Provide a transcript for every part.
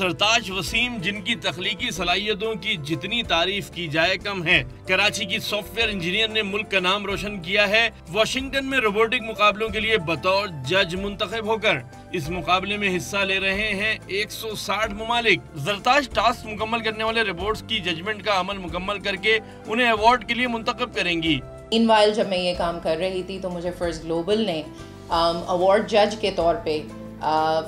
सरताज वसीम, जिनकी तख्लीकी सलाहियतों की जितनी तारीफ की जाए कम है। कराची की सॉफ्टवेयर इंजीनियर ने मुल्क का नाम रोशन किया है वाशिंगटन में रोबोटिक मुकाबलों के लिए बतौर जज मुंतखब होकर। इस मुकाबले में हिस्सा ले रहे हैं 160 ममालिक। सरताज टास्क मुकम्मल करने वाले रोबोट्स की जजमेंट का अमल मुकम्मल करके उन्हें अवार्ड के लिए मुंतखब करेंगी। मीनवाइल जब मैं ये काम कर रही थी तो मुझे फर्स्ट ग्लोबल ने अवार्ड जज के तौर पे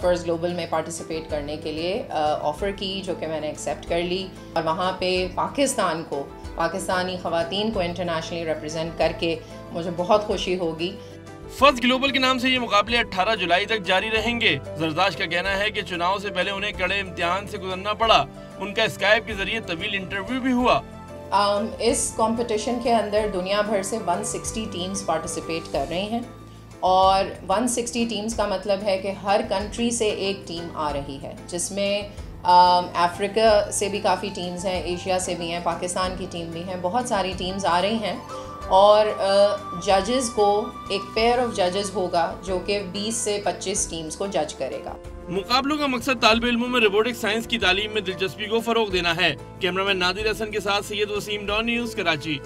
फर्स्ट ग्लोबल में पार्टिसिपेट करने के लिए ऑफ़र की, जो कि मैंने एक्सेप्ट कर ली। और वहाँ पे पाकिस्तान को, पाकिस्तानी ख़वातीन को इंटरनेशनली रिप्रेजेंट करके मुझे बहुत खुशी होगी। फर्स्ट ग्लोबल के नाम से ये मुकाबले 18 जुलाई तक जारी रहेंगे। सरताज का कहना है कि चुनाव से पहले उन्हें कड़े इम्तिहान से गुजरना पड़ा। उनका स्काइप के जरिए तवील इंटरव्यू भी हुआ। इस कंपटीशन के अंदर दुनिया भर से 160 टीम्स पार्टिसिपेट कर रही हैं और 160 टीम्स का मतलब है कि हर कंट्री से एक टीम आ रही है, जिसमें अफ्रीका से भी काफ़ी टीम्स हैं, एशिया से भी हैं, पाकिस्तान की टीम भी हैं, बहुत सारी टीम्स आ रही हैं। और जजेस को एक पेयर ऑफ जजेस होगा जो कि 20 से 25 टीम्स को जज करेगा। मुकाबलों का मकसद तालिब इल्मों में रोबोटिक साइंस की तालीम में दिलचस्पी को फरोग देना है। कैमरामैन नादिर हसन के साथ सैयद वसीम, डॉन न्यूज़, कराची।